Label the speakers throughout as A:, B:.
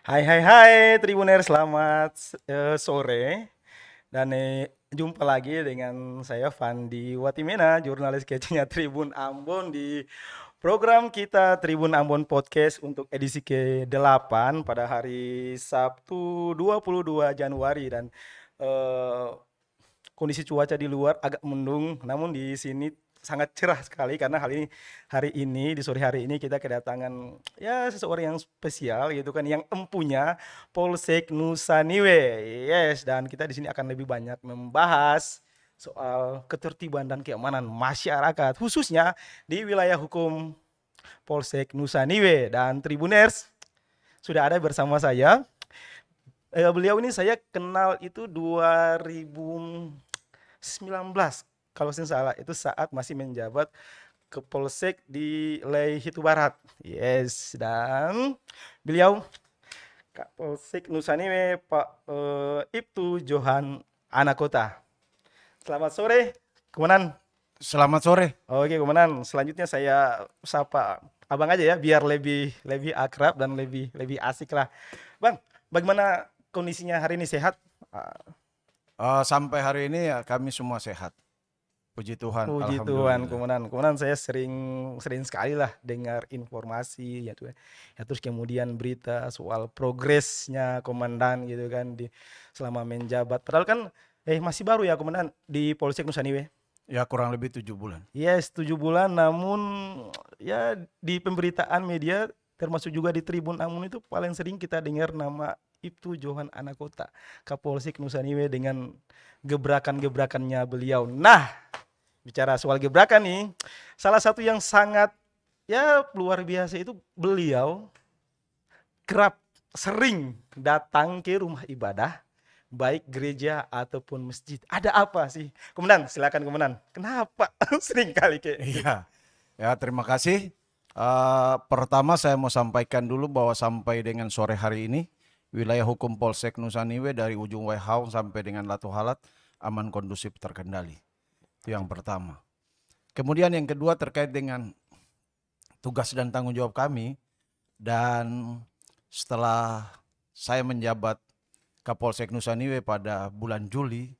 A: Hai Tribuner, selamat sore dan jumpa lagi dengan saya Fandi Watimena, jurnalis kecilnya Tribun Ambon di program kita Tribun Ambon Podcast untuk edisi ke-8 pada hari Sabtu 22 Januari dan eh, kondisi cuaca di luar agak mendung, namun di sini sangat cerah sekali karena hari ini di sore hari ini kita kedatangan ya seseorang yang spesial gitu kan, yang empunya Polsek Nusa Niwe. Yes, dan kita di sini akan lebih banyak membahas soal ketertiban dan keamanan masyarakat khususnya di wilayah hukum Polsek Nusa Niwe. Dan Tribuners, sudah ada bersama saya. Beliau ini saya kenal itu 2019 kalau saya salah, itu saat masih menjabat ke Polsek di Leihitu Barat. Yes, dan beliau Kak Polsek Nusa Niwe Pak Ibtu Johan Anakota. Selamat sore, Komandan.
B: Selamat sore.
A: Oke, Komandan. Selanjutnya saya sapa Abang aja ya, biar lebih lebih akrab dan lebih lebih asik lah. Bang, bagaimana kondisinya hari ini, sehat? Ah,
B: Sampai hari ini ya kami semua sehat. Puji Tuhan,
A: Puji Tuhan,
B: alhamdulillah.
A: Komandan. Komandan, saya sering sering sekali lah dengar informasi ya tuh. Ya terus kemudian berita soal progresnya Komandan gitu kan di selama menjabat. Padahal kan masih baru ya Komandan di Polsek Nusa Niwe.
B: Ya kurang lebih 7 bulan.
A: Yes, 7 bulan, namun ya di pemberitaan media termasuk juga di Tribun Amun itu paling sering kita dengar nama Ibtu Johan Anakota, Kapolsek Nusa Niwe dengan gebrakan-gebrakannya beliau. Nah, bicara soal gebrakan nih, salah satu yang sangat ya luar biasa itu beliau kerap sering datang ke rumah ibadah, baik gereja ataupun masjid. Ada apa sih? Komandan, silakan Komandan. Kenapa sering kali kayak gitu?
B: Iya, ya terima kasih. Pertama saya mau sampaikan dulu bahwa sampai dengan sore hari ini, wilayah hukum Polsek Nusa Niwe dari ujung Wehaung sampai dengan Latu Halat aman, kondusif, terkendali. Itu yang pertama. Kemudian yang kedua terkait dengan tugas dan tanggung jawab kami, dan setelah saya menjabat Kapolsek Nusa Niwe pada bulan Juli,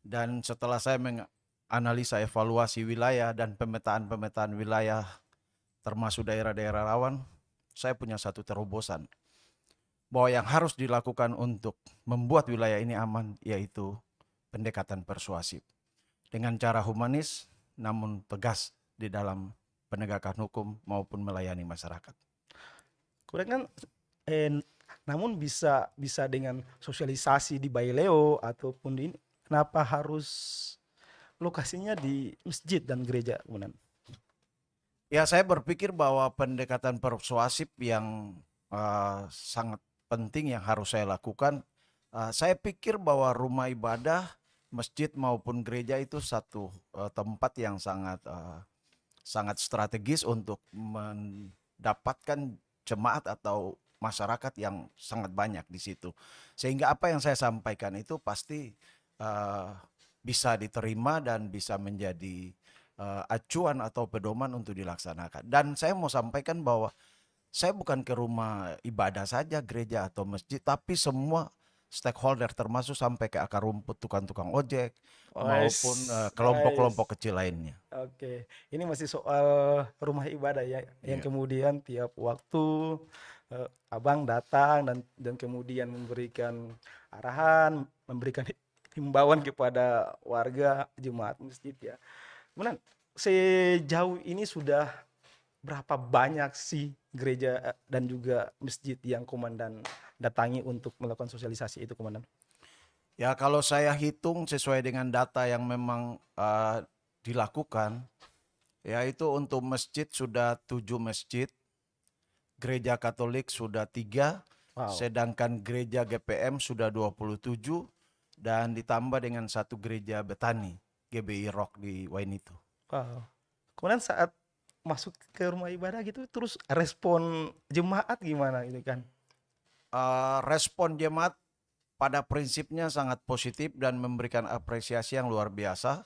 B: dan setelah saya menganalisa evaluasi wilayah dan pemetaan wilayah termasuk daerah-daerah rawan, saya punya satu terobosan bahwa yang harus dilakukan untuk membuat wilayah ini aman yaitu pendekatan persuasif dengan cara humanis namun tegas di dalam penegakan hukum maupun melayani masyarakat.
A: Kurang kan eh, namun bisa bisa dengan sosialisasi di Baileo ataupun di ini. Kenapa harus lokasinya di masjid dan gereja, Komandan?
B: Ya, saya berpikir bahwa pendekatan persuasif yang sangat penting yang harus saya lakukan. Saya pikir bahwa rumah ibadah, masjid maupun gereja itu satu tempat yang sangat strategis untuk mendapatkan jemaat atau masyarakat yang sangat banyak di situ. Sehingga apa yang saya sampaikan itu pasti uh, bisa diterima dan bisa menjadi acuan atau pedoman untuk dilaksanakan. Dan saya mau sampaikan bahwa saya bukan ke rumah ibadah saja, gereja atau masjid, tapi semua stakeholder termasuk sampai ke akar rumput, tukang-tukang ojek maupun
A: Nice, nice.
B: kelompok-kelompok kecil lainnya.
A: Oke, ini masih soal rumah ibadah ya, yang
B: Iya.
A: kemudian tiap waktu abang datang dan kemudian memberikan arahan, memberikan himbauan kepada warga jemaat masjid ya. Kemudian sejauh ini sudah berapa banyak sih gereja dan juga masjid yang Komandan datangi untuk melakukan sosialisasi itu, Komandan?
B: Ya, kalau saya hitung sesuai dengan data yang memang dilakukan, yaitu untuk masjid sudah 7 masjid, gereja Katolik sudah 3,
A: Wow,
B: sedangkan gereja GPM sudah 27, dan ditambah dengan satu gereja Betani, GBI Rock di Wainito.
A: wow. Kemudian saat masuk ke rumah ibadah gitu, terus respon jemaat gimana gitu kan?
B: Respon jemaat pada prinsipnya sangat positif dan memberikan apresiasi yang luar biasa,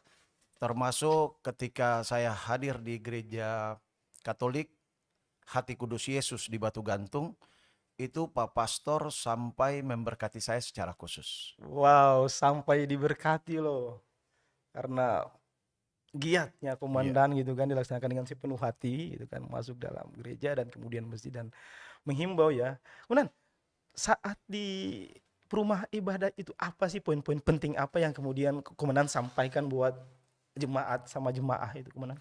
B: termasuk ketika saya hadir di gereja Katolik Hati Kudus Yesus di Batu Gantung. itu Pak Pastor sampai memberkati saya secara khusus.
A: Wow, sampai diberkati loh. Karena giatnya
B: Iya.
A: komandan gitu kan dilaksanakan dengan sepenuh hati gitu kan masuk dalam gereja dan kemudian masjid dan menghimbau ya. Kemudian saat di rumah ibadah itu apa sih poin-poin penting apa yang kemudian komandan sampaikan buat jemaat sama jemaah itu komandan?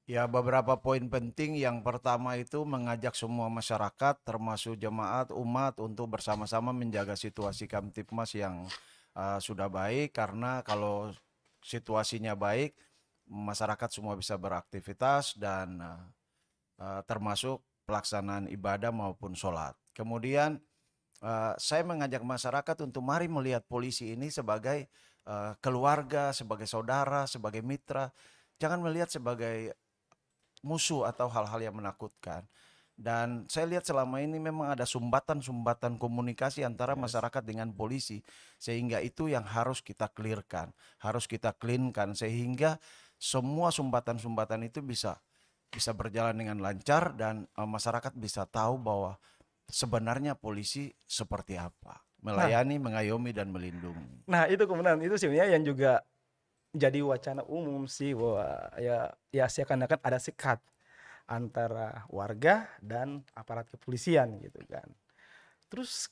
B: Ya, beberapa poin penting. Yang pertama itu mengajak semua masyarakat, termasuk jemaat, umat, untuk bersama-sama menjaga situasi Kamtipmas yang sudah baik. Karena kalau situasinya baik, masyarakat semua bisa beraktivitas dan termasuk pelaksanaan ibadah maupun sholat. Kemudian saya mengajak masyarakat untuk mari melihat polisi ini sebagai keluarga, sebagai saudara, sebagai mitra. Jangan melihat sebagai musuh atau hal-hal yang menakutkan. Dan saya lihat selama ini memang ada sumbatan-sumbatan komunikasi antara
A: Yes.
B: masyarakat dengan polisi. Sehingga itu yang harus kita clearkan, harus kita cleankan. Sehingga semua sumbatan-sumbatan itu bisa berjalan dengan lancar dan masyarakat bisa tahu bahwa sebenarnya polisi seperti apa.
A: Nah,
B: Melayani, mengayomi, dan melindungi.
A: nah itu komandan itu sebenarnya yang juga jadi wacana umum sih bahwa ya seakan-akan ada sekat antara warga dan aparat kepolisian gitu kan. Terus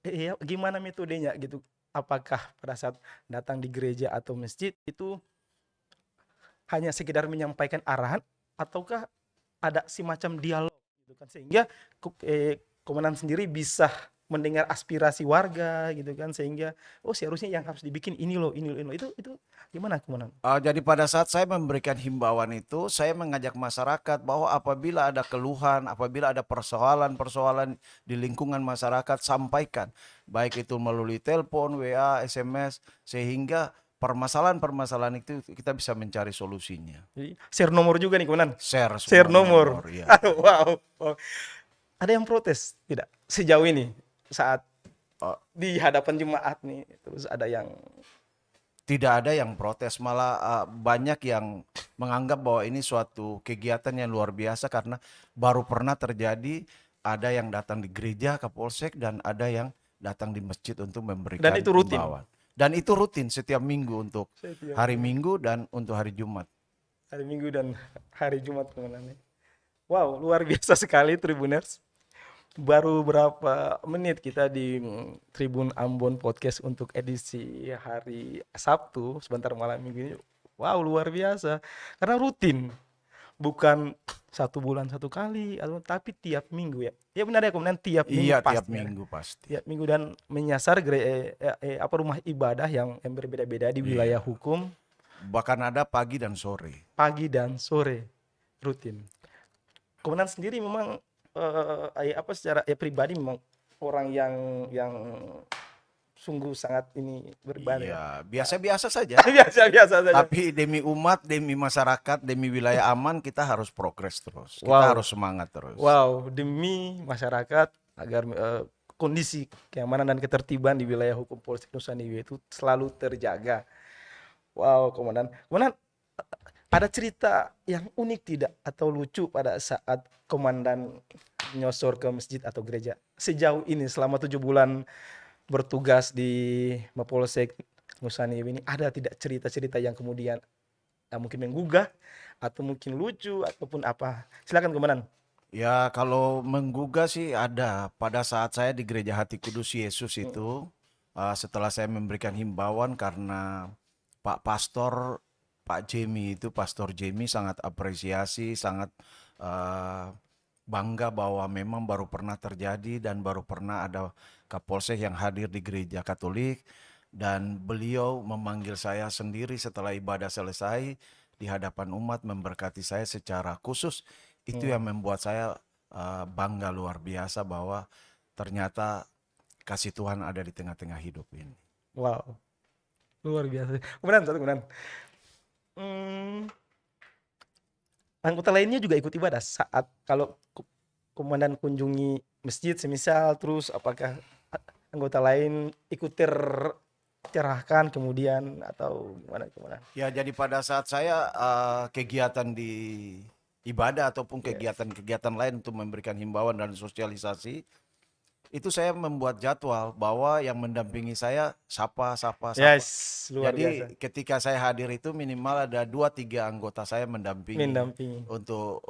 A: ya gimana metodenya gitu? Apakah pada saat datang di gereja atau masjid itu hanya sekedar menyampaikan arahan ataukah ada semacam dialog gitu kan sehingga komandan sendiri bisa mendengar aspirasi warga gitu kan sehingga oh seharusnya yang harus dibikin ini loh itu gimana komandan?
B: Jadi pada saat saya memberikan himbauan itu, saya mengajak masyarakat bahwa apabila ada keluhan, apabila ada persoalan-persoalan di lingkungan masyarakat, sampaikan. Baik itu melalui telepon, WA, SMS, sehingga permasalahan-permasalahan itu kita bisa mencari solusinya.
A: Jadi share nomor juga nih komandan.
B: Share
A: Share
B: semua
A: nomor.
B: nomor, ya.
A: Wow, wow. Ada yang protes tidak sejauh ini saat di hadapan jemaat nih terus ada yang
B: Tidak ada yang protes, malah banyak yang menganggap bahwa ini suatu kegiatan yang luar biasa karena baru pernah terjadi ada yang datang di gereja Kapolsek dan ada yang datang di masjid untuk
A: dan
B: memberikan
A: itu rutin
B: himbauan. Dan itu rutin setiap minggu untuk
A: setiap
B: hari Minggu dan untuk hari Jumat.
A: hari Minggu dan hari Jumat komandan. Wow, luar biasa sekali Tribuners. Baru berapa menit kita di Tribun Ambon Podcast untuk edisi hari Sabtu, sebentar malam minggu ini. Wow, luar biasa. Karena rutin, bukan satu bulan satu kali, tapi tiap minggu ya. Ya benar ya, kemudian tiap minggu
B: Iya, tiap
A: pasti ya.
B: minggu pasti.
A: Tiap minggu dan menyasar rumah ibadah yang berbeda-beda di wilayah
B: Iya.
A: hukum,
B: Bahkan ada pagi dan sore.
A: pagi dan sore, rutin. Komandan sendiri memang secara pribadi memang orang yang sungguh sangat ini beribadah ya.
B: Iya, biasa-biasa saja.
A: Biasa-biasa saja.
B: Tapi demi umat, demi masyarakat, demi wilayah aman, kita harus progres terus. Kita
A: Wow.
B: harus semangat terus.
A: Wow, demi masyarakat agar kondisi keamanan dan ketertiban di wilayah hukum Polsek Nusa Tenggara itu selalu terjaga. Wow, komandan. Komandan, ada cerita yang unik tidak atau lucu pada saat komandan nyosor ke masjid atau gereja sejauh ini selama 7 bulan bertugas di Mapolsek Nusa Tenggara ini, ada tidak cerita-cerita yang kemudian mungkin menggugah atau mungkin lucu ataupun apa? Silakan komandan.
B: Ya, kalau menggugah sih ada. Pada saat saya di Gereja Hati Kudus Yesus itu, setelah saya memberikan himbauan karena Pak Pastor, Pak Jamie itu, Pastor Jamie sangat apresiasi, sangat bangga bahwa memang baru pernah terjadi dan baru pernah ada Kapolsek yang hadir di Gereja Katolik. Dan beliau memanggil saya sendiri setelah ibadah selesai di hadapan umat memberkati saya secara khusus. Itu yang membuat saya bangga luar biasa bahwa ternyata kasih Tuhan ada di tengah-tengah hidup ini.
A: Wow, luar biasa. Komandan, satu komandan. Anggota lainnya juga ikut ibadah saat kalau komandan kunjungi masjid semisal, terus apakah anggota lain ikut tercerahkan kemudian atau gimana komandan?
B: Ya, jadi pada saat saya kegiatan di ibadah ataupun
A: Yes.
B: kegiatan-kegiatan lain untuk memberikan himbauan dan sosialisasi, itu saya membuat jadwal bahwa yang mendampingi saya sapa.
A: Yes, luar biasa.
B: Jadi ketika saya hadir itu minimal ada 2-3 anggota saya mendampingi
A: Mendampingi.
B: untuk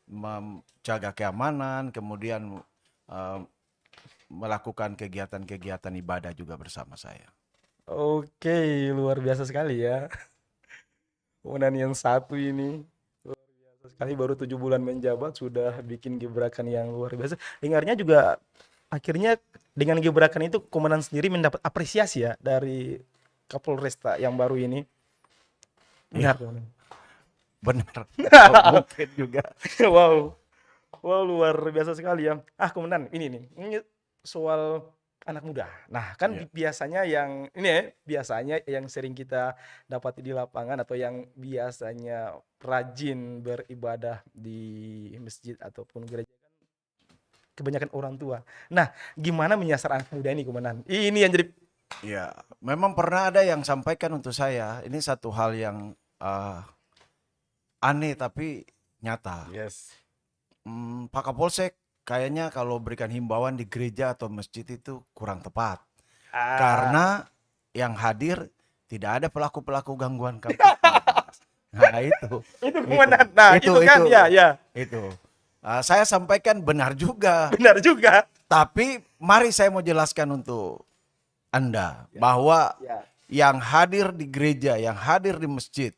B: menjaga keamanan, kemudian eh, melakukan kegiatan-kegiatan ibadah juga bersama saya.
A: Oke, luar biasa sekali ya. Kemudian yang satu ini luar biasa sekali, baru 7 bulan menjabat sudah bikin gebrakan yang luar biasa. Dengarnya juga akhirnya dengan gebrakan itu komandan sendiri mendapat apresiasi ya dari Kapolresta yang baru ini. Benar,
B: Iya,
A: Komandan.
B: benar. Mungkin juga.
A: Wow. Wow, luar biasa sekali ya. Komandan, ini soal anak muda. Nah, kan
B: Iya.
A: biasanya yang ini ya, biasanya yang sering kita dapati di lapangan atau yang biasanya rajin beribadah di masjid ataupun gereja kan kebanyakan orang tua. Nah, gimana menyasar anak muda ini, Komandan? Ini yang jadi
B: Ya, memang pernah ada yang sampaikan untuk saya, ini satu hal yang aneh tapi nyata.
A: yes.
B: Pak Kapolsek, kayaknya kalau berikan himbauan di gereja atau masjid itu kurang tepat.
A: Ah,
B: Karena yang hadir tidak ada pelaku-pelaku gangguan kamtipmas. Nah itu,
A: itu Komandan. Nah,
B: itu,
A: itu kan
B: itu,
A: ya,
B: itu. Saya sampaikan benar juga,
A: benar juga.
B: tapi mari saya mau jelaskan untuk Anda bahwa
A: Ya.
B: yang hadir di gereja, yang hadir di masjid,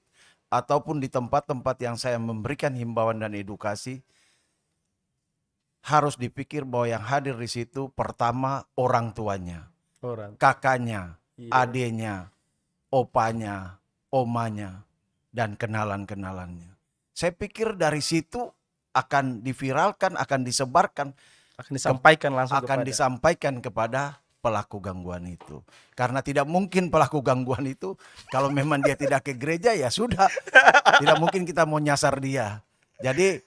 B: ataupun di tempat-tempat yang saya memberikan himbauan dan edukasi, harus dipikir bahwa yang hadir di situ pertama orang tuanya,
A: Orang.
B: kakaknya,
A: Iya.
B: adenya, opanya, omanya, dan kenalan-kenalannya. Saya pikir dari situ akan diviralkan, akan disebarkan,
A: Akan disampaikan langsung
B: akan
A: kepada.
B: disampaikan kepada pelaku gangguan itu. Karena tidak mungkin pelaku gangguan itu, kalau memang dia tidak ke gereja ya sudah. Tidak mungkin kita mau nyasar dia. Jadi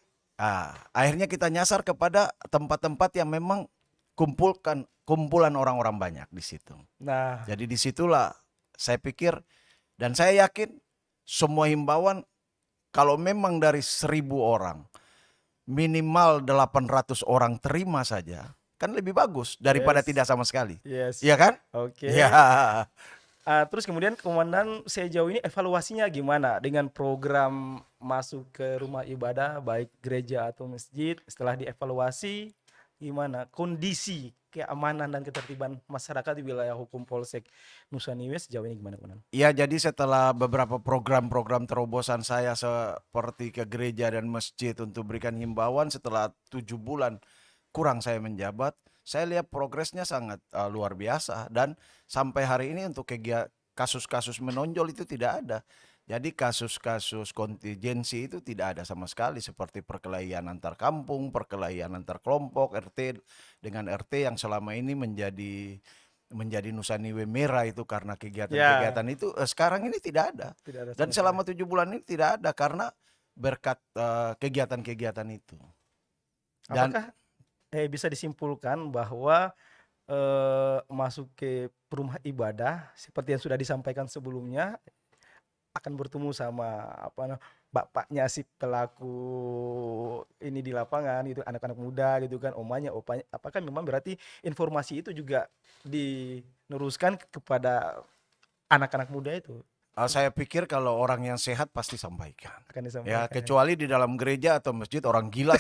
B: akhirnya kita nyasar kepada tempat-tempat yang memang kumpulan orang-orang banyak di situ.
A: Nah,
B: Jadi disitulah saya pikir dan saya yakin semua himbauan kalau memang dari 1.000 orang minimal 800 orang terima saja kan lebih bagus daripada
A: yes.
B: tidak sama sekali.
A: Yes.
B: Iya kan?
A: Oke.
B: Ya.
A: Terus kemudian Komandan sejauh ini evaluasinya gimana dengan program masuk ke rumah ibadah baik gereja atau masjid, setelah dievaluasi gimana kondisi keamanan dan ketertiban masyarakat di wilayah hukum Polsek Nusa Indah sejauh ini gimana, Komandan?
B: Ya, jadi setelah beberapa program-program terobosan saya seperti ke gereja dan masjid untuk berikan himbauan setelah 7 bulan kurang saya menjabat, saya lihat progresnya sangat luar biasa dan sampai hari ini untuk kasus-kasus menonjol itu tidak ada. Jadi kasus-kasus kontingensi itu tidak ada sama sekali seperti perkelahian antar kampung, perkelahian antar kelompok, RT dengan RT yang selama ini menjadi Nusa Niwe merah itu karena kegiatan-kegiatan itu sekarang ini tidak ada.
A: Tidak ada
B: Dan
A: sama
B: selama
A: sekali.
B: 7 bulan ini tidak ada karena berkat kegiatan-kegiatan itu. Dan
A: Apakah bisa disimpulkan bahwa masuk ke rumah ibadah seperti yang sudah disampaikan sebelumnya akan bertemu sama bapaknya si pelaku ini di lapangan gitu, anak-anak muda gitu kan, omanya, opanya. Apakah memang berarti informasi itu juga dineruskan kepada anak-anak muda itu
B: saya pikir kalau orang yang sehat pasti sampaikan.
A: akan
B: Ya,
A: disampaikan?
B: kecuali di dalam gereja atau masjid orang gila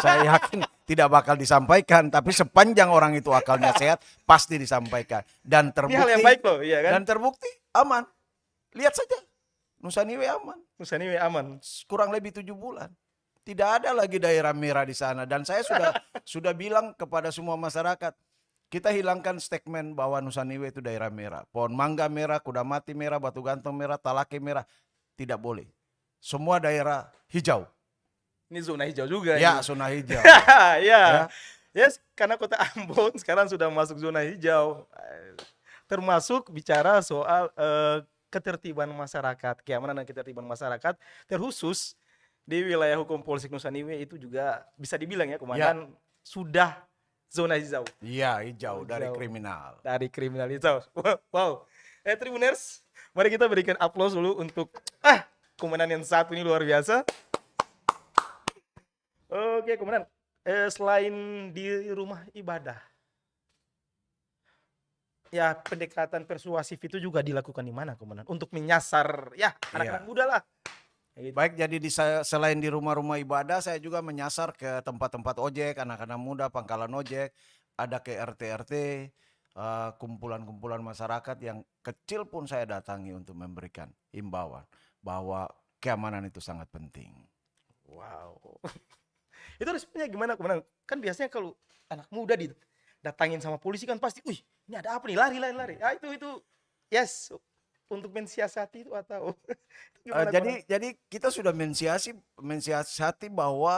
B: saya yakin tidak bakal disampaikan, tapi sepanjang orang itu akalnya sehat pasti disampaikan dan
A: Ini hal yang baik loh, iya kan?
B: dan terbukti aman. Lihat saja Nusa Niwe aman.
A: Nusa Indah aman.
B: Kurang lebih 7 bulan. Tidak ada lagi daerah merah di sana. Dan saya sudah bilang kepada semua masyarakat, kita hilangkan statement bahwa Nusa Niwe itu daerah merah. Pohon mangga merah, kuda mati merah, batu gantung merah, talake merah. Tidak boleh. Semua daerah hijau.
A: Ini zona hijau juga
B: Ya,
A: ini.
B: zona hijau.
A: Ya. Yes, karena kota Ambon sekarang sudah masuk zona hijau. Termasuk bicara soal ketertiban masyarakat, keamanan dan ketertiban masyarakat, terkhusus di wilayah hukum Polsek Nusa Indah itu juga bisa dibilang ya, Komandan, sudah zona hijau
B: Iya, hijau dari
A: Hijau.
B: kriminal.
A: dari kriminal hijau. Wow. Tribuners, mari kita berikan aplaus dulu untuk Komandan yang satu ini luar biasa. Oke, komandan. Selain di rumah ibadah, ya pendekatan persuasif itu juga dilakukan di mana, komandan? Untuk menyasar ya anak-anak
B: Iya.
A: muda lah. Kayak gitu.
B: Baik, jadi selain di rumah-rumah ibadah, saya juga menyasar ke tempat-tempat ojek, anak-anak muda, pangkalan ojek, ada ke RT-RT, kumpulan-kumpulan masyarakat yang kecil pun saya datangi untuk memberikan himbauan bahwa keamanan itu sangat penting.
A: Wow. Itu responnya gimana, komandan? Kan biasanya kalau anak muda didatangin sama polisi kan pasti, wih, ini ada apa nih? Lari, lari, lari. Ah, itu yes, untuk mensiasati itu atau itu gimana, komandan?
B: Jadi kita sudah mensiasati bahwa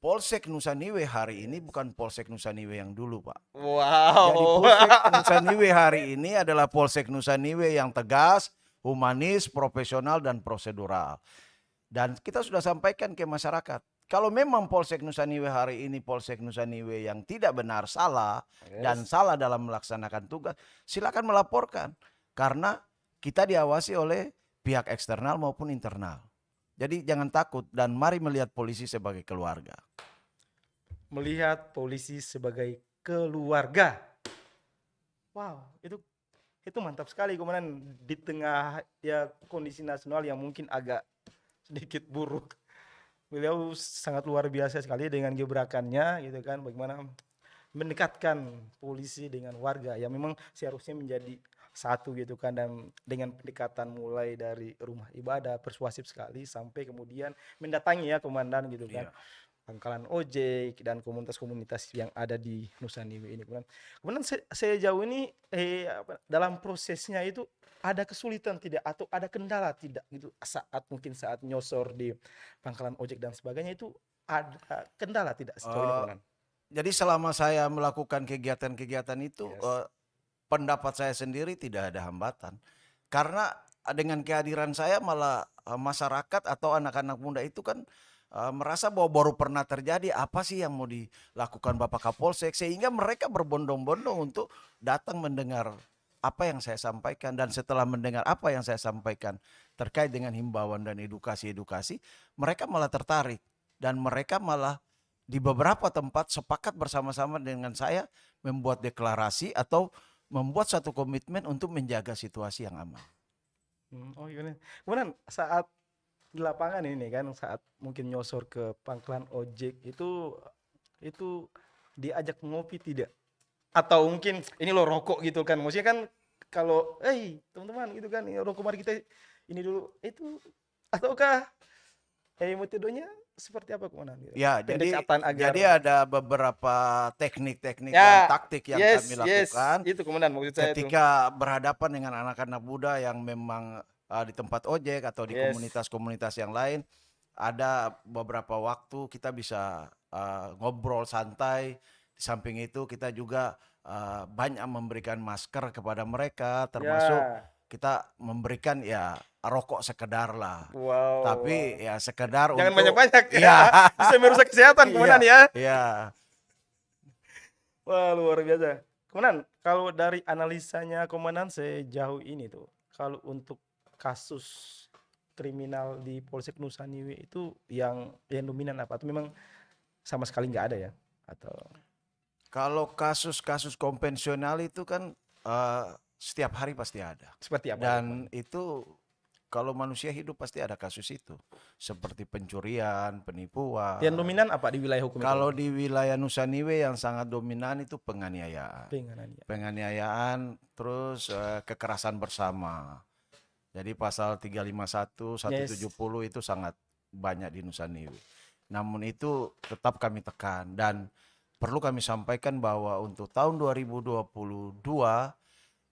B: Polsek Nusa Niwe hari ini bukan Polsek Nusa Niwe yang dulu, Pak. Jadi
A: Wow.
B: Polsek Nusa Niwe hari ini adalah Polsek Nusa Niwe yang tegas, humanis, profesional, dan prosedural. Dan kita sudah sampaikan ke masyarakat, kalau memang Polsek Nusa Niwe hari ini Polsek Nusa Niwe yang tidak benar, salah, dan
A: Yes.
B: salah dalam melaksanakan tugas, silakan melaporkan. Karena kita diawasi oleh pihak eksternal maupun internal. Jadi jangan takut dan mari melihat polisi sebagai keluarga.
A: Melihat polisi sebagai keluarga. Wow, itu mantap sekali, komandan, di tengah ya kondisi nasional yang mungkin agak sedikit buruk. Beliau sangat luar biasa sekali dengan gebrakannya gitu kan, bagaimana mendekatkan polisi dengan warga yang memang seharusnya menjadi satu gitu kan, dan dengan pendekatan mulai dari rumah ibadah persuasif sekali sampai kemudian mendatangi ya komandan gitu kan,
B: Iya.
A: pangkalan ojek dan komunitas-komunitas yang ada di Nusa Niwe ini. Kemudian sejauh ini dalam prosesnya itu ada kesulitan tidak atau ada kendala tidak gitu saat nyosor di pangkalan ojek dan sebagainya, itu ada kendala tidak sejauh ini,
B: Eh,
A: komandan?
B: jadi selama saya melakukan kegiatan-kegiatan itu,
A: Yes.
B: pendapat saya sendiri tidak ada hambatan. Karena dengan kehadiran saya malah masyarakat atau anak-anak muda itu kan merasa bahwa baru pernah terjadi, apa sih yang mau dilakukan Bapak Kapolsek, sehingga mereka berbondong-bondong untuk datang mendengar apa yang saya sampaikan, dan setelah mendengar apa yang saya sampaikan terkait dengan himbauan dan edukasi-edukasi, mereka malah tertarik dan mereka malah di beberapa tempat sepakat bersama-sama dengan saya membuat deklarasi atau membuat satu komitmen untuk menjaga situasi yang aman.
A: Oh iya. Kemudian saat di lapangan ini kan, saat mungkin nyosor ke pangkalan ojek itu diajak ngopi tidak? Atau mungkin ini lo rokok gitu kan? Maksudnya kan kalau, teman-teman gitu kan, "Ya, rokok mari kita ini dulu." Itu ataukah metodenya seperti apa, komandan? Gitu?
B: Ya,
A: Pendekatan agar
B: jadi ada beberapa teknik-teknik dan
A: ya,
B: taktik yang kami
A: yes, yes,
B: lakukan
A: itu komandan maksud saya tuh.
B: ketika berhadapan dengan anak-anak muda yang memang di tempat ojek atau di
A: Yes.
B: komunitas-komunitas yang lain. Ada beberapa waktu kita bisa ngobrol santai. Di samping itu kita juga banyak memberikan masker kepada mereka, termasuk
A: Ya.
B: kita memberikan ya rokok sekedar lah.
A: Wow, wow.
B: Tapi ya sekedar
A: Jangan
B: untuk
A: banyak-banyak
B: ya.
A: ya. Bisa merusak kesehatan,
B: Iya,
A: komandan ya.
B: iya.
A: Wah, luar biasa. Komandan, kalau dari analisanya komandan sejauh ini tuh, kalau untuk kasus kriminal di Polsek Nusa Niwe itu yang dominan apa? Atau memang sama sekali nggak ada ya? Atau
B: Kalau kasus-kasus konvensional itu kan setiap hari pasti ada.
A: seperti apa tuh,
B: Dan
A: komandan?
B: itu kalau manusia hidup pasti ada kasus itu. Seperti pencurian,
A: Yang
B: penipuan.
A: dominan apa di wilayah hukum itu,
B: Kalau
A: komandan?
B: di wilayah Nusa Niwe yang sangat dominan itu penganiayaan.
A: Penganan ya.
B: Penganiayaan, terus kekerasan bersama. Jadi pasal 351,
A: Yes.
B: 170 itu sangat banyak di Nusa Niwe. Namun itu tetap kami tekan, dan perlu kami sampaikan bahwa untuk tahun 2022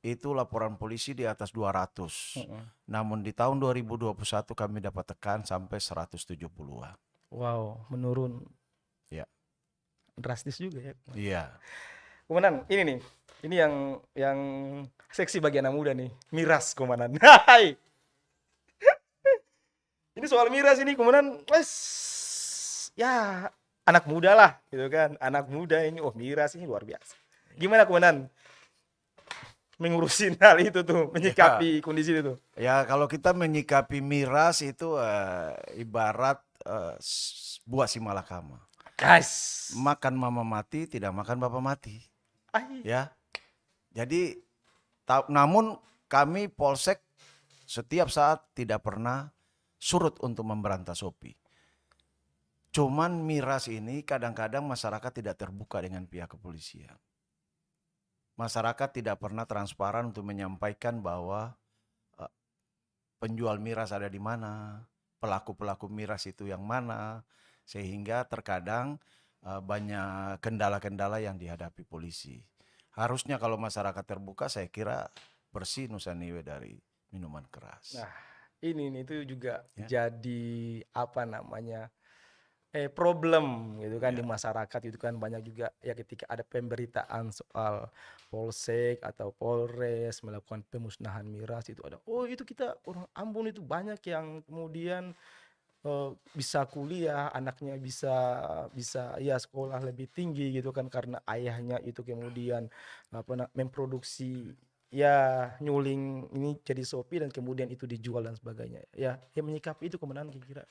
B: itu laporan polisi di atas 200.
A: Mm-mm.
B: Namun di tahun 2021 kami dapat tekan sampai 170-an.
A: Wow, menurun
B: Ya.
A: drastis juga ya.
B: Iya.
A: Komandan, ini nih. Ini yang seksi bagi anak muda nih. Miras, komandan. Hai. Ini soal miras ini, komandan. Wes, ya anak muda lah, gitu kan. Anak muda ini, oh miras ini luar biasa. Gimana, komandan? Mengurusin hal itu tuh, menyikapi kondisi itu.
B: Ya, kalau kita menyikapi miras itu ibarat buah si malakama.
A: Guys.
B: Makan mama mati, tidak makan bapak mati.
A: Ai.
B: Ya, jadi namun kami Polsek setiap saat tidak pernah surut untuk memberantas Shopee. Cuman miras ini kadang-kadang masyarakat tidak terbuka dengan pihak kepolisian. Masyarakat tidak pernah transparan untuk menyampaikan bahwa penjual miras ada di mana, pelaku-pelaku miras itu yang mana, sehingga terkadang banyak kendala-kendala yang dihadapi polisi. Harusnya kalau masyarakat terbuka, saya kira bersih Nusa Niwe dari minuman keras.
A: Nah, ini nih itu juga
B: Ya.
A: jadi apa namanya problem gitu kan
B: Ya.
A: di masyarakat itu kan banyak juga ya ketika ada pemberitaan soal Polsek atau Polres melakukan pemusnahan miras itu ada itu kita orang Ambon itu banyak yang kemudian bisa kuliah, anaknya bisa bisa ya sekolah lebih tinggi gitu kan karena ayahnya itu kemudian memproduksi ya nyuling ini jadi Shopee dan kemudian itu dijual dan sebagainya. Ya, yang menyikapi itu kemenangan kira-kira.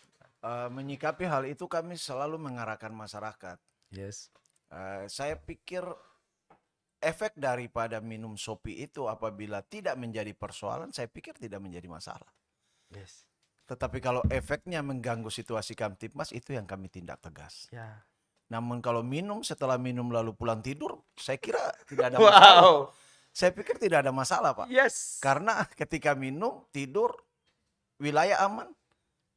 B: Menyikapi hal itu kami selalu mengarahkan masyarakat.
A: Yes.
B: Saya pikir efek daripada minum Shopee itu apabila tidak menjadi persoalan, saya pikir tidak menjadi masalah.
A: Yes.
B: Tetapi kalau efeknya mengganggu situasi Kamtipmas, itu yang kami tindak tegas.
A: Ya.
B: Namun kalau setelah minum lalu pulang tidur, saya kira tidak ada masalah.
A: Wow.
B: Saya pikir tidak ada masalah, Pak.
A: Yes.
B: Karena ketika minum, tidur, wilayah aman,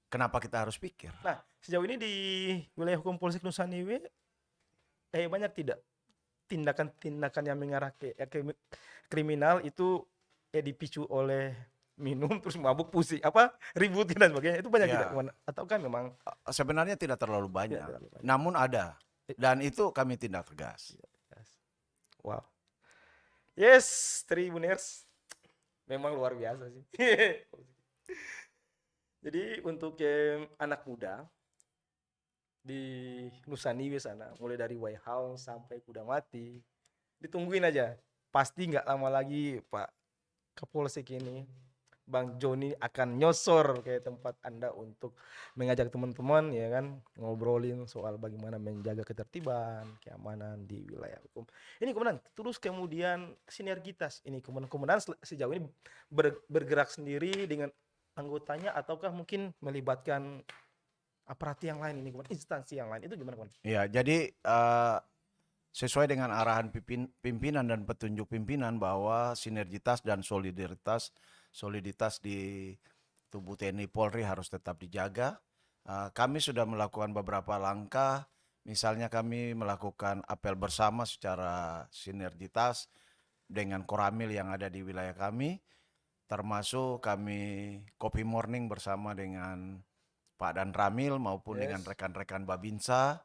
B: kenapa kita harus pikir?
A: Nah, sejauh ini di wilayah hukum Polsek Nusa Niwe banyak tidak tindakan-tindakan yang mengarah ke kriminal itu dipicu oleh minum terus mabuk pusing ributin dan sebagainya itu banyak
B: Ya.
A: tidak atau kan memang
B: Sebenarnya tidak terlalu banyak,
A: tidak terlalu banyak.
B: namun ada, dan itu kami tindak tegas.
A: Wow. Yes, Tribuners memang luar biasa sih. Jadi untuk anak muda di Nusa Niwe sana, mulai dari Waihaun sampai Kuda Mati, ditungguin aja. Pasti nggak lama lagi Pak Kapolsek ini, Bang Joni akan nyosor ke tempat Anda untuk mengajak teman-teman ya kan ngobrolin soal bagaimana menjaga ketertiban, keamanan di wilayah hukum. Ini kemudian terus kemudian sinergitas ini kemudian sejauh ini bergerak sendiri dengan anggotanya ataukah mungkin melibatkan aparat yang lain ini kemudian instansi yang lain itu gimana kawan?
B: Ya, jadi sesuai dengan arahan pimpinan dan petunjuk pimpinan bahwa sinergitas dan soliditas di tubuh TNI Polri harus tetap dijaga. Kami sudah melakukan beberapa langkah, misalnya kami melakukan apel bersama secara sinergitas dengan Koramil yang ada di wilayah kami, termasuk kami Kopi Morning bersama dengan Pak Dan Ramil maupun dengan rekan-rekan Babinsa.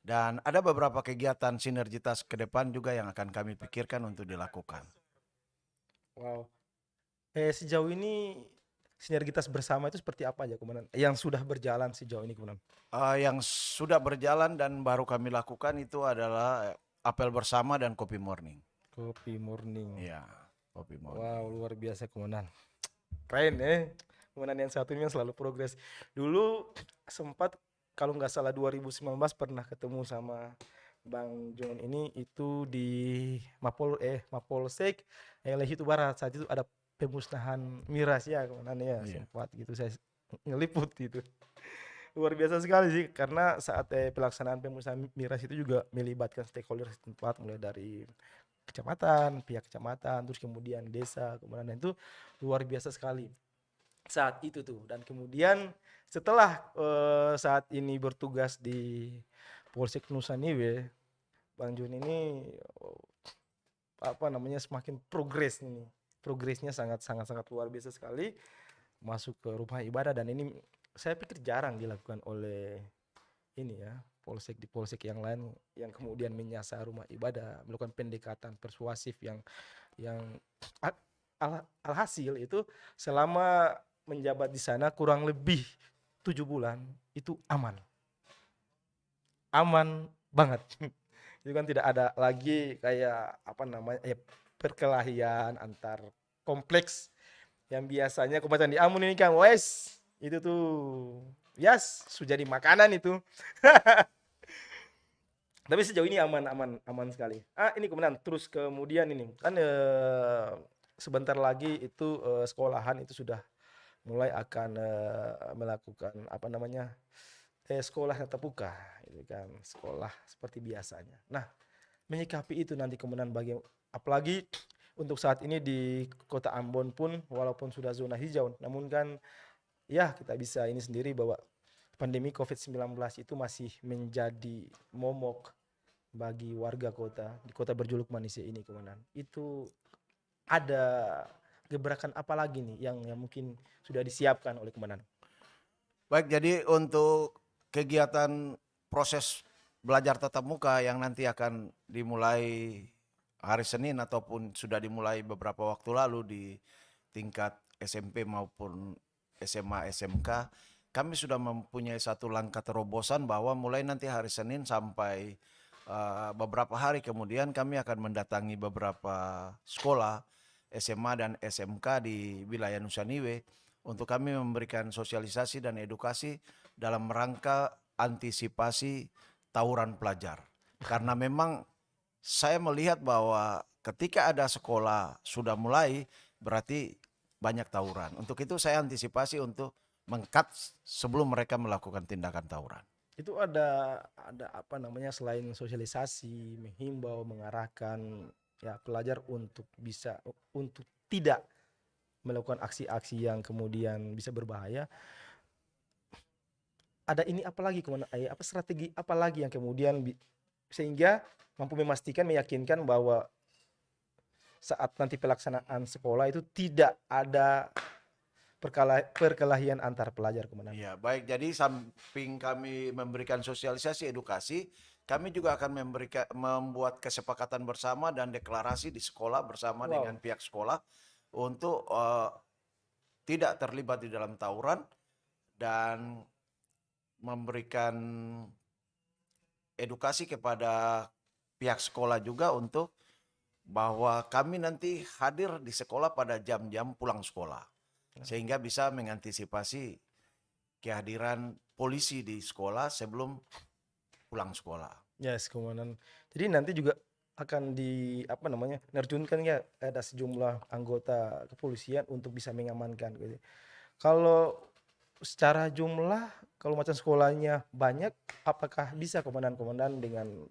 B: Dan ada beberapa kegiatan sinergitas ke depan juga yang akan kami pikirkan untuk dilakukan.
A: Wow. Sejauh ini sinergitas bersama itu seperti apa aja komandan? Yang sudah berjalan sejauh ini komandan?
B: Yang sudah berjalan dan baru kami lakukan itu adalah apel bersama dan Kopi Morning.
A: Kopi Morning.
B: Iya, Kopi Morning.
A: Wow, luar biasa komandan. Keren komandan yang satu ini yang selalu progres. Dulu sempat kalau nggak salah 2019 pernah ketemu sama Bang John ini itu di Mapolsek Lehitu Barat. Saat itu ada pemusnahan miras ya komandan ya. Sempat gitu saya ngeliput gitu. Luar biasa sekali sih karena saat pelaksanaan pemusnahan miras itu juga melibatkan stakeholder setempat mulai dari kecamatan, pihak kecamatan, terus kemudian desa, kemudian itu luar biasa sekali saat itu tuh. Dan kemudian setelah saat ini bertugas di Polsek Nusa Niwe, Bang Jun ini semakin progresnya sangat luar biasa sekali masuk ke rumah ibadah dan ini saya pikir jarang dilakukan oleh ini ya polsek yang lain yang kemudian menyasar rumah ibadah melakukan pendekatan persuasif yang alhasil itu selama menjabat di sana kurang lebih 7 bulan itu aman banget. Itu kan tidak ada lagi kayak perkelahian antar kompleks yang biasanya kebacaan di Ambon ini kan itu tuh Yes, sudah jadi makanan itu. Tapi sejauh ini aman aman aman sekali. Ini kemudian terus kemudian ini kan sebentar lagi itu sekolahan itu sudah mulai akan melakukan apa namanya sekolah tatap muka, gitu kan, sekolah seperti biasanya. Nah, menyikapi itu nanti kemudian bagi apalagi untuk saat ini di kota Ambon pun walaupun sudah zona hijau, namun kan ya kita bisa ini sendiri bahwa pandemi COVID-19 itu masih menjadi momok bagi warga kota di kota berjuluk manusia ini kemudian. Itu ada gebrakan apa lagi nih yang mungkin sudah disiapkan oleh komandan?
B: Baik, jadi untuk kegiatan proses belajar tatap muka yang nanti akan dimulai hari Senin ataupun sudah dimulai beberapa waktu lalu di tingkat SMP maupun SMA, SMK, kami sudah mempunyai satu langkah terobosan bahwa mulai nanti hari Senin sampai beberapa hari kemudian kami akan mendatangi beberapa sekolah SMA dan SMK di wilayah Nusa Niwe untuk kami memberikan sosialisasi dan edukasi dalam rangka antisipasi tawuran pelajar. Karena memang saya melihat bahwa ketika ada sekolah sudah mulai berarti banyak tawuran. Untuk itu saya antisipasi untuk meng-cut sebelum mereka melakukan tindakan tawuran.
A: Itu ada apa namanya selain sosialisasi, menghimbau, mengarahkan ya pelajar untuk bisa untuk tidak melakukan aksi-aksi yang kemudian bisa berbahaya. Ada ini apalagi kemudian apa strategi apalagi yang kemudian sehingga mampu memastikan meyakinkan bahwa saat nanti pelaksanaan sekolah itu tidak ada perkelahian antar pelajar kemudian.
B: Ya, baik. Jadi samping kami memberikan sosialisasi edukasi, kami juga akan membuat kesepakatan bersama dan deklarasi di sekolah bersama dengan pihak sekolah untuk tidak terlibat di dalam tawuran dan memberikan edukasi kepada pihak sekolah juga untuk bahwa kami nanti hadir di sekolah pada jam-jam pulang sekolah. Sehingga bisa mengantisipasi kehadiran polisi di sekolah sebelum pulang sekolah.
A: Yes, kemudian. Jadi nanti juga akan di apa namanya nerjunkan ya ada sejumlah anggota kepolisian untuk bisa mengamankan gitu. Kalau secara jumlah kalau macam sekolahnya banyak, apakah bisa komandan-komandan dengan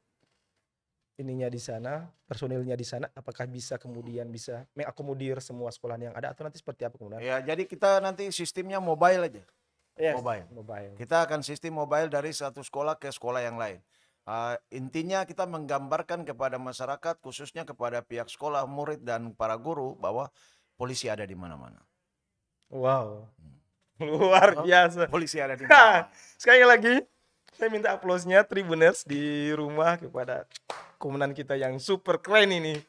A: ininya di sana, personilnya di sana, apakah bisa kemudian bisa mengakomodir semua sekolah yang ada atau nanti seperti apa komandan?
B: Ya, jadi kita nanti sistemnya mobile aja.
A: Yes,
B: Mobile.
A: mobile.
B: Kita akan sistem mobile dari satu sekolah ke sekolah yang lain. Intinya kita menggambarkan kepada masyarakat, khususnya kepada pihak sekolah, murid, dan para guru bahwa polisi ada di mana-mana.
A: Wow, luar biasa.
B: Polisi ada di mana-mana.
A: Sekali lagi, saya minta aplausnya Tribuners di rumah kepada komandan kita yang super keren ini.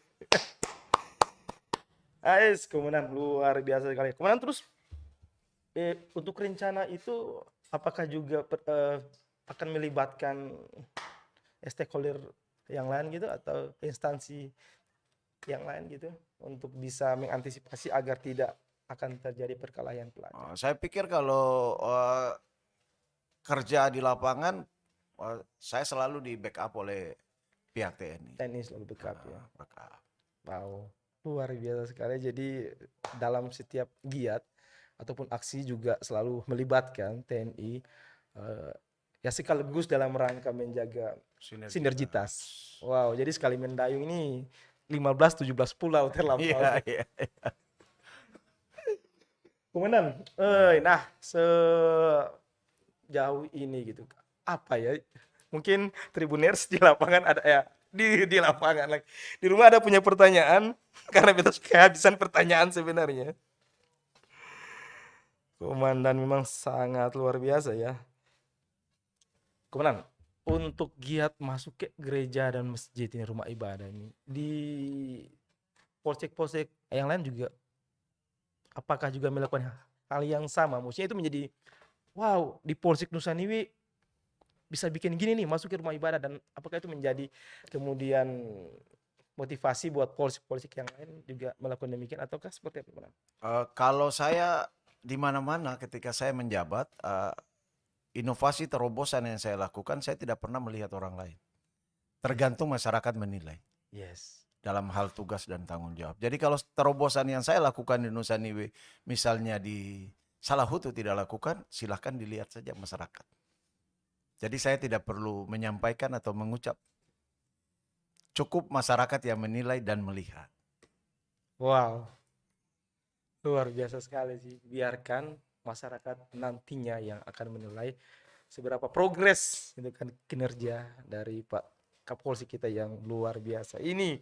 A: Ais, komandan luar biasa sekali. Komandan terus untuk rencana itu apakah juga akan melibatkan stakeholder yang lain gitu atau instansi yang lain gitu untuk bisa mengantisipasi agar tidak akan terjadi perkelahian pelajar?
B: Saya pikir kalau kerja di lapangan, saya selalu di backup oleh pihak TNI.
A: TNI selalu backup ya.
B: Backup.
A: Wow, luar biasa sekali. Jadi dalam setiap giat ataupun aksi juga selalu melibatkan TNI ya sekaligus dalam rangka menjaga sinergitas. Wow, jadi sekali mendayung ini 15-17 pulau terlampau.
B: Iya, iya.
A: Komandan, nah sejauh ini gitu, apa ya? Mungkin Tribuners di lapangan ada ya di lapangan lagi. Di rumah ada punya pertanyaan karena kita kehabisan pertanyaan sebenarnya. Komandan memang sangat luar biasa ya. Komandan, untuk giat masuk ke gereja dan masjid ini rumah ibadah ini di polsek-polsek yang lain juga apakah juga melakukan hal yang sama? Maksudnya itu menjadi wow, di Polsek Nusa Niwi bisa bikin gini nih masuk ke rumah ibadah dan apakah itu menjadi kemudian motivasi buat polsek-polsek yang lain juga melakukan demikian ataukah seperti apa?
B: Kalau saya di mana-mana ketika saya menjabat, inovasi terobosan yang saya lakukan, saya tidak pernah melihat orang lain. Tergantung masyarakat menilai
A: Yes.
B: dalam hal tugas dan tanggung jawab. Jadi kalau terobosan yang saya lakukan di Nusa Niwe, misalnya di Salahutu tidak lakukan, silahkan dilihat saja masyarakat. Jadi saya tidak perlu menyampaikan atau mengucap. Cukup masyarakat yang menilai dan melihat.
A: Wow, luar biasa sekali sih. Biarkan masyarakat nantinya yang akan menilai seberapa progres itu kan kinerja dari Pak Kapolsi kita yang luar biasa ini.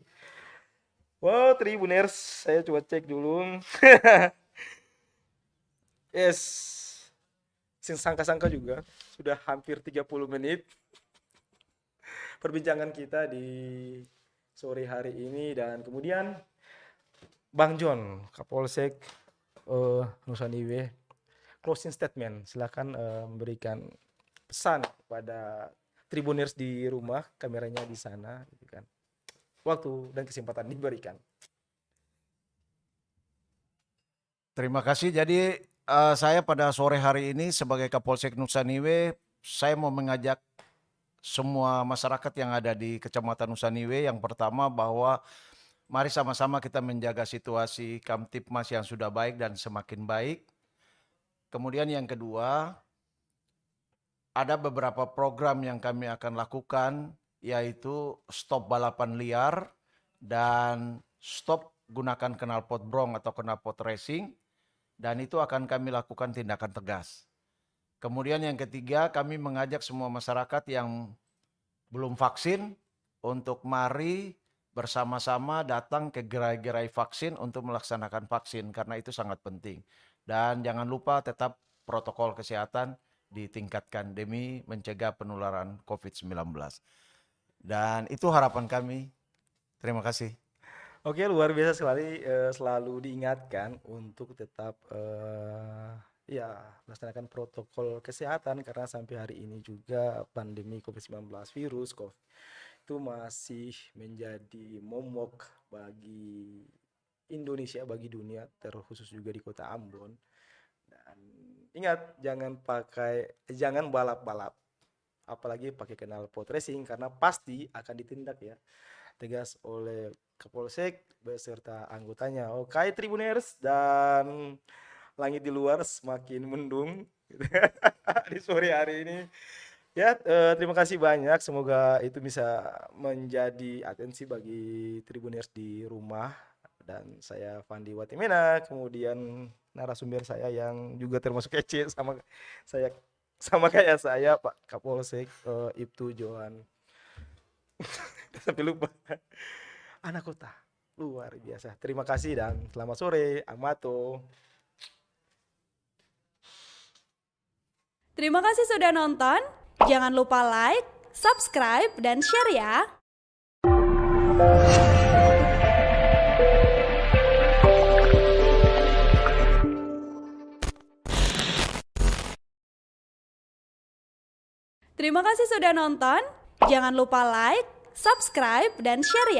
A: Wow, Tribuners, saya coba cek dulu. Yes, sin sangka-sangka juga sudah hampir 30 menit perbincangan kita di sore hari ini, dan kemudian Bang John, Kapolsek Nusa Niwe, closing statement. Silakan memberikan pesan kepada Tribuners di rumah, kameranya di sana, gitu kan. Waktu dan kesempatan diberikan.
B: Terima kasih. Jadi saya pada sore hari ini sebagai Kapolsek Nusa Niwe, saya mau mengajak semua masyarakat yang ada di Kecamatan Nusa Niwe, yang pertama bahwa mari sama-sama kita menjaga situasi Kamtipmas yang sudah baik dan semakin baik. Kemudian yang kedua, ada beberapa program yang kami akan lakukan, yaitu stop balapan liar dan stop gunakan knalpot brong atau knalpot racing, dan itu akan kami lakukan tindakan tegas. Kemudian yang ketiga, kami mengajak semua masyarakat yang belum vaksin untuk mari bersama-sama datang ke gerai-gerai vaksin untuk melaksanakan vaksin, karena itu sangat penting. Dan jangan lupa tetap protokol kesehatan ditingkatkan demi mencegah penularan COVID-19. Dan itu harapan kami. Terima kasih.
A: Oke, luar biasa sekali, selalu diingatkan untuk tetap ya melaksanakan protokol kesehatan, karena sampai hari ini juga pandemi COVID-19 virus COVID itu masih menjadi momok bagi Indonesia, bagi dunia, terkhusus juga di Kota Ambon. Dan ingat, jangan balap-balap, apalagi pakai knalpot racing, karena pasti akan ditindak ya tegas oleh Kapolsek beserta anggotanya. Oke, Tribuners, dan langit di luar semakin mendung gitu di sore hari ini. Ya, terima kasih banyak. Semoga itu bisa menjadi atensi bagi Tribuners di rumah. Dan saya Fandi Watimena, kemudian narasumber saya yang juga termasuk kece sama kayak saya, Pak Kapolsek Ibtu Johan. Sampai lupa. Anak kota luar biasa. Terima kasih dan selamat sore, Amato.
C: Terima kasih sudah nonton. Jangan lupa like, subscribe, dan share ya. Terima kasih sudah nonton. Jangan lupa like, subscribe, dan share ya.